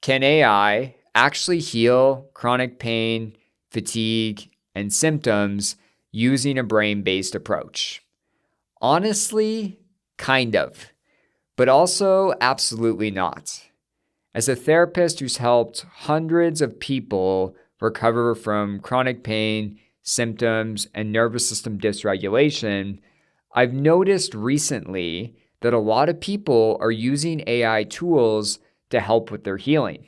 Can AI actually heal chronic pain, fatigue, and symptoms using a brain-based approach? Honestly, kind of, but also absolutely not. As a therapist who's helped hundreds of people recover from chronic pain, symptoms, and nervous system dysregulation, I've noticed recently that a lot of people are using AI tools to help with their healing.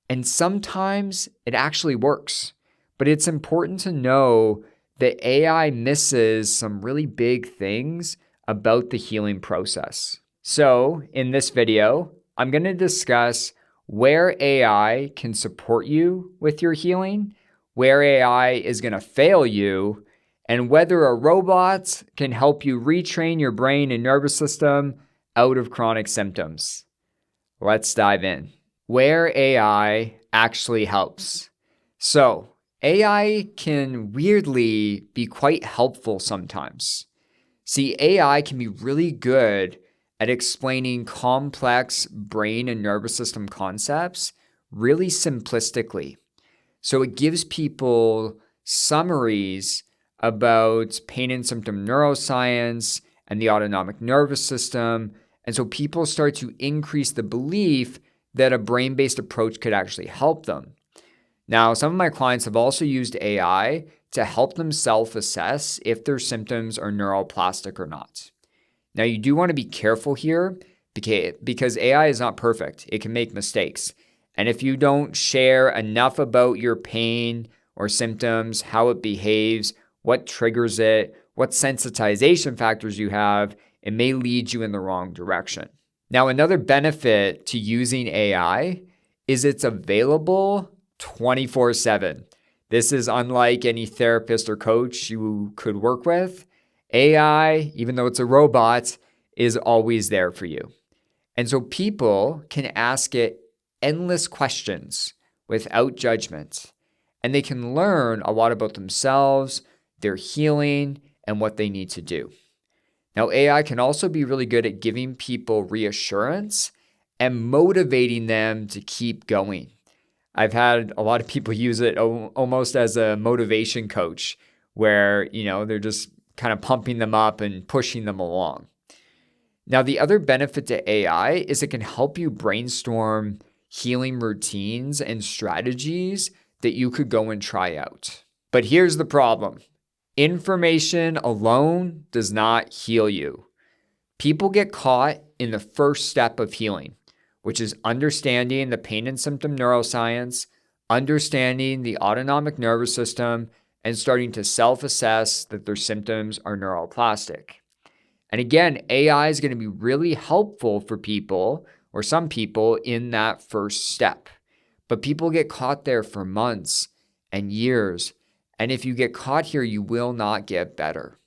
And sometimes it actually works, but it's important to know that AI misses some really big things about the healing process. So in this video, I'm going to discuss where AI can support you with your healing, where AI is going to fail you, and whether a robot can help you retrain your brain and nervous system out of chronic symptoms. Let's dive in. Where AI actually helps. So, AI can weirdly be quite helpful sometimes. See, AI can be really good at explaining complex brain and nervous system concepts really simplistically. So it gives people summaries about pain and symptom neuroscience and the autonomic nervous system. And so people start to increase the belief that a brain-based approach could actually help them. Now, some of my clients have also used AI to help them self-assess if their symptoms are neuroplastic or not. Now, you do want to be careful here because AI is not perfect. It can make mistakes. And if you don't share enough about your pain or symptoms, how it behaves, what triggers it, what sensitization factors you have, it may lead you in the wrong direction. Now, another benefit to using AI is it's available 24/7. This is unlike any therapist or coach you could work with. AI, even though it's a robot, is always there for you. And so people can ask it endless questions without judgment, and they can learn a lot about themselves, their healing, and what they need to do. Now, AI can also be really good at giving people reassurance and motivating them to keep going. I've had a lot of people use it almost as a motivation coach where, they're just kind of pumping them up and pushing them along. Now, the other benefit to AI is it can help you brainstorm healing routines and strategies that you could go and try out. But here's the problem. Information alone does not heal you. People get caught in the first step of healing, which is understanding the pain and symptom neuroscience, understanding the autonomic nervous system, and starting to self-assess that their symptoms are neuroplastic. And again, AI is going to be really helpful for people or some people in that first step. But people get caught there for months and years. And if you get caught here, you will not get better.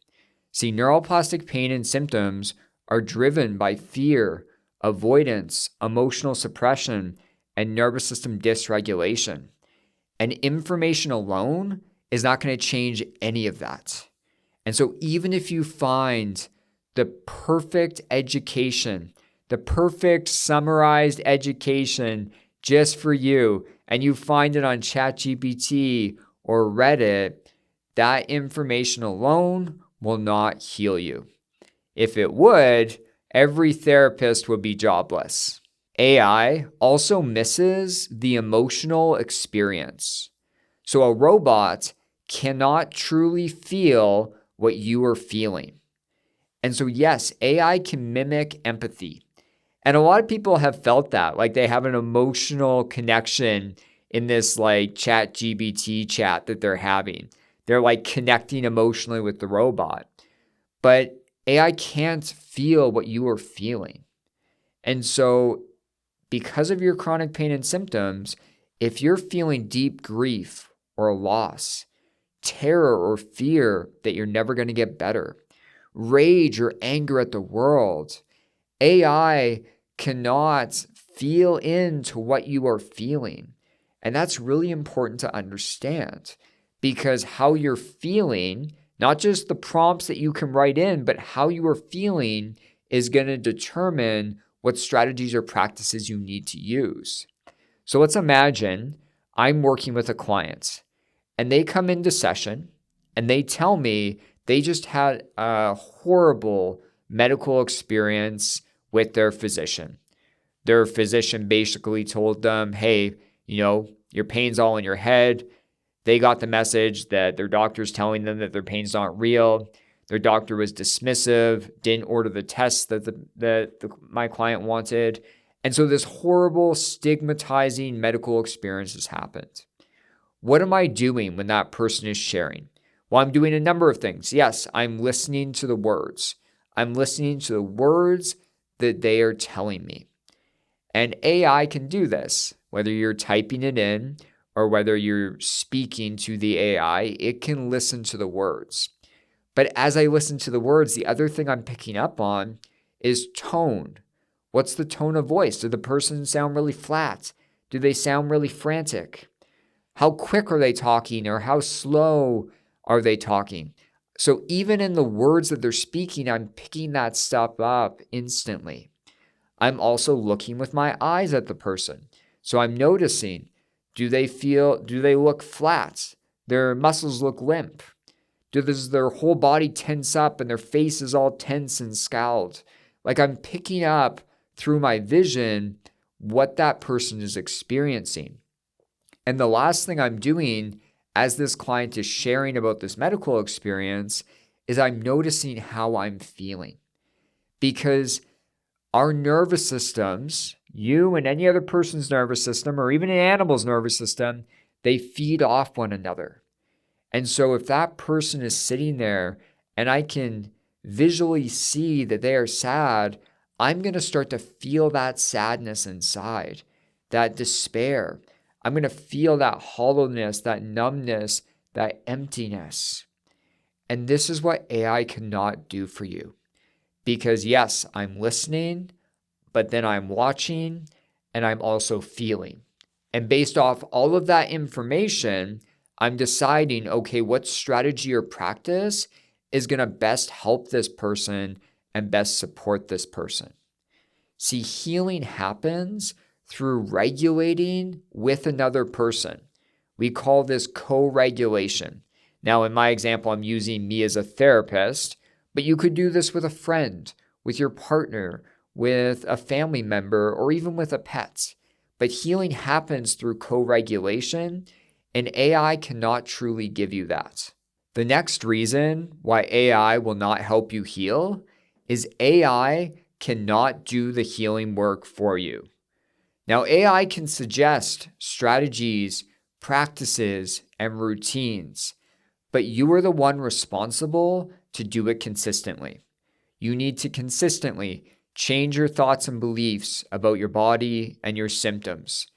See, neuroplastic pain and symptoms are driven by fear, avoidance, emotional suppression, and nervous system dysregulation. And information alone is not going to change any of that. And so even if you find the perfect education, the perfect summarized education just for you, and you find it on ChatGPT or Reddit, that information alone will not heal you. If it would, every therapist would be jobless. AI also misses the emotional experience. So a robot cannot truly feel what you are feeling. And so yes, AI can mimic empathy. And a lot of people have felt that, like they have an emotional connection in this like ChatGPT chat that they're having. They're like connecting emotionally with the robot. But AI can't feel what you are feeling. And so because of your chronic pain and symptoms, if you're feeling deep grief or loss, terror or fear that you're never going to get better, rage or anger at the world, AI cannot feel into what you are feeling. And that's really important to understand because how you're feeling, not just the prompts that you can write in, but how you are feeling is going to determine what strategies or practices you need to use. So let's imagine I'm working with a client and they come into session and they tell me they just had a horrible medical experience with their physician. Their physician basically told them, hey, your pain's all in your head. They got the message that their doctor's telling them that their pain's not real. Their doctor was dismissive, didn't order the tests that my client wanted. And so this horrible, stigmatizing medical experience has happened. What am I doing when that person is sharing? Well, I'm doing a number of things. Yes, I'm listening to the words. I'm listening to the words that they are telling me. And AI can do this, whether you're typing it in or whether you're speaking to the AI, it can listen to the words. But as I listen to the words, the other thing I'm picking up on is tone. What's the tone of voice? Did the person sound really flat? Do they sound really frantic? How quick are they talking or how slow are they talking? So even in the words that they're speaking, I'm picking that stuff up instantly. I'm also looking with my eyes at the person. So I'm noticing, do they look flat? Their muscles look limp? Does their whole body tense up and their face is all tense and scowled? Like I'm picking up through my vision what that person is experiencing. And the last thing I'm doing as this client is sharing about this medical experience is I'm noticing how I'm feeling. Because our nervous systems, you and any other person's nervous system, or even an animal's nervous system, they feed off one another. And so if that person is sitting there and I can visually see that they are sad, I'm going to start to feel that sadness inside, that despair. I'm going to feel that hollowness, that numbness, that emptiness. And this is what AI cannot do for you. Because yes, I'm listening, but then I'm watching and I'm also feeling. And based off all of that information, I'm deciding, okay, what strategy or practice is going to best help this person and best support this person. See, healing happens through regulating with another person. We call this co-regulation. Now, in my example, I'm using me as a therapist, but you could do this with a friend, with your partner, with a family member, or even with a pet. But healing happens through co-regulation, and AI cannot truly give you that. The next reason why AI will not help you heal is AI cannot do the healing work for you. Now, AI can suggest strategies, practices, and routines, but you are the one responsible to do it consistently. You need to consistently change your thoughts and beliefs about your body and your symptoms.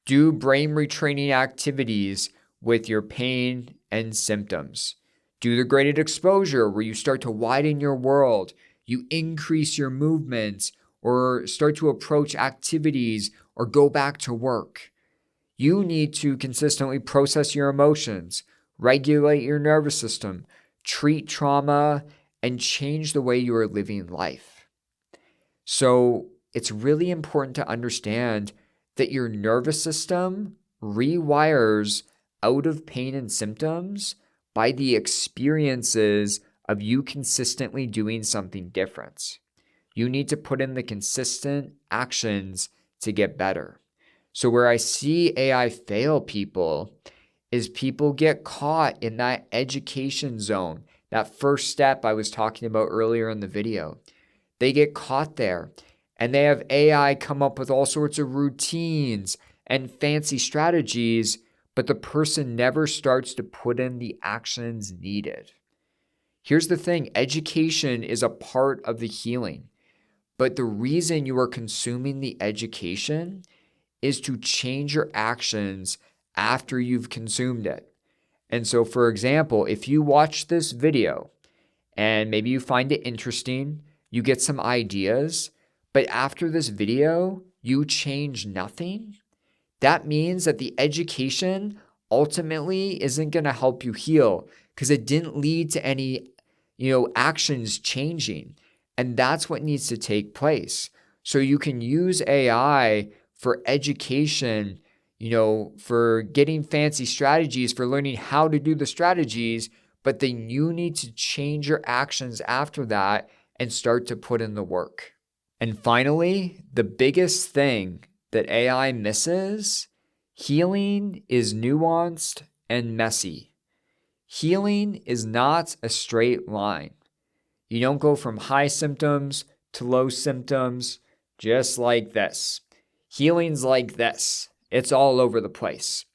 Do brain retraining activities with your pain and symptoms. Do the graded exposure where you start to widen your world, you increase your movements, or start to approach activities or go back to work. You need to consistently process your emotions, regulate your nervous system, treat trauma, and change the way you are living life. So it's really important to understand that your nervous system rewires out of pain and symptoms by the experiences of you consistently doing something different. You need to put in the consistent actions to get better. So where I see AI fail people is people get caught in that education zone, that first step I was talking about earlier in the video. They get caught there and they have AI come up with all sorts of routines and fancy strategies, but the person never starts to put in the actions needed. Here's the thing, education is a part of the healing, but the reason you are consuming the education is to change your actions after you've consumed it. And so, for example, if you watch this video and maybe you find it interesting, you get some ideas, but after this video, you change nothing, that means that the education ultimately isn't going to help you heal because it didn't lead to any, actions changing. And that's what needs to take place. So you can use AI for education for getting fancy strategies, for learning how to do the strategies, but then you need to change your actions after that and start to put in the work. And finally, the biggest thing that AI misses, healing is nuanced and messy. Healing is not a straight line. You don't go from high symptoms to low symptoms just like this. Healing's like this. It's all over the place.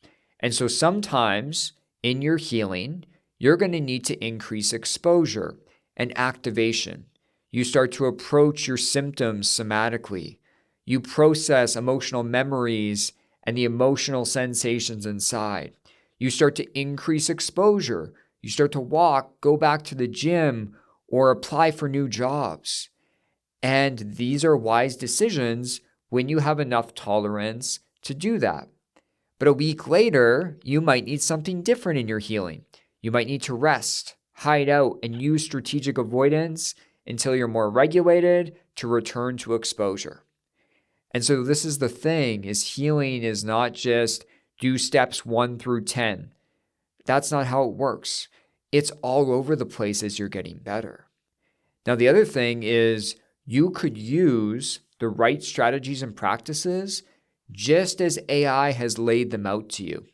And so sometimes in your healing, you're going to need to increase exposure and activation. You start to approach your symptoms somatically. You process emotional memories and the emotional sensations inside. You start to increase exposure. You start to walk, go back to the gym, or apply for new jobs. And these are wise decisions when you have enough tolerance to do that. But a week later, you might need something different in your healing. You might need to rest, hide out, and use strategic avoidance until you're more regulated to return to exposure. And so this is the thing, is healing is not just do steps 1 through 10. That's not how it works. It's all over the place as you're getting better. Now, the other thing is you could use the right strategies and practices just as AI has laid them out to you.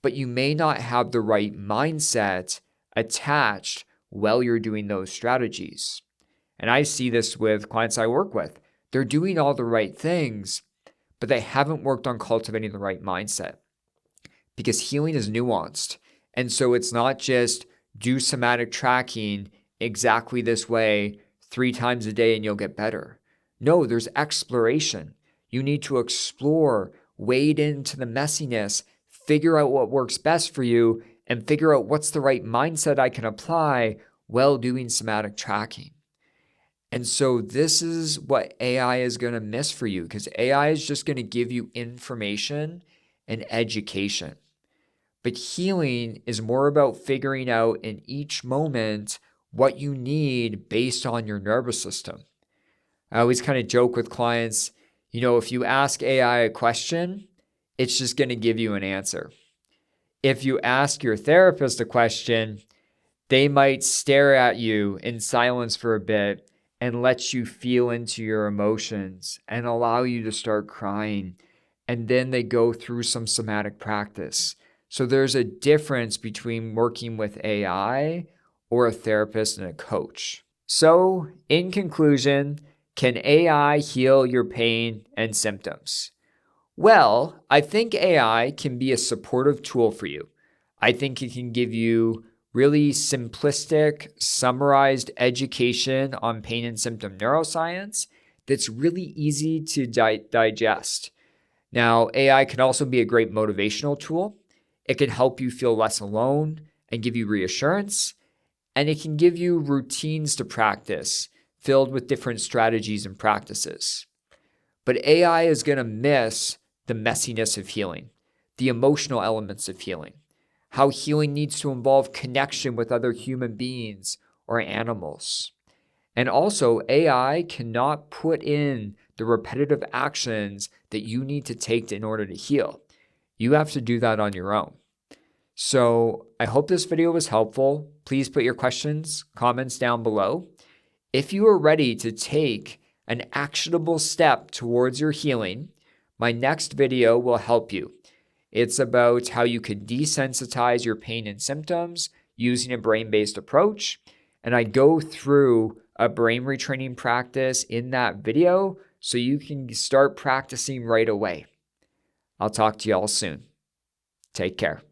But you may not have the right mindset attached while you're doing those strategies. And I see this with clients I work with. They're doing all the right things, but they haven't worked on cultivating the right mindset because healing is nuanced. And so it's not just do somatic tracking exactly this way 3 times a day and you'll get better. No, there's exploration. You need to explore, wade into the messiness, figure out what works best for you, and figure out what's the right mindset I can apply while doing somatic tracking. And so this is what AI is going to miss for you, because AI is just going to give you information and education. But healing is more about figuring out in each moment what you need based on your nervous system. I always kind of joke with clients, if you ask AI a question, it's just going to give you an answer. If you ask your therapist a question, they might stare at you in silence for a bit and let you feel into your emotions and allow you to start crying. And then they go through some somatic practice. So there's a difference between working with AI or a therapist and a coach. So in conclusion, can AI heal your pain and symptoms? Well, I think AI can be a supportive tool for you. I think it can give you really simplistic, summarized education on pain and symptom neuroscience that's really easy to digest. Now, AI can also be a great motivational tool. It can help you feel less alone and give you reassurance. And it can give you routines to practice filled with different strategies and practices. But AI is going to miss the messiness of healing, the emotional elements of healing, how healing needs to involve connection with other human beings or animals. And also, AI cannot put in the repetitive actions that you need to take in order to heal. You have to do that on your own. So I hope this video was helpful. Please put your questions, comments down below. If you are ready to take an actionable step towards your healing, my next video will help you. It's about how you can desensitize your pain and symptoms using a brain-based approach. And I go through a brain retraining practice in that video so you can start practicing right away. I'll talk to you all soon. Take care.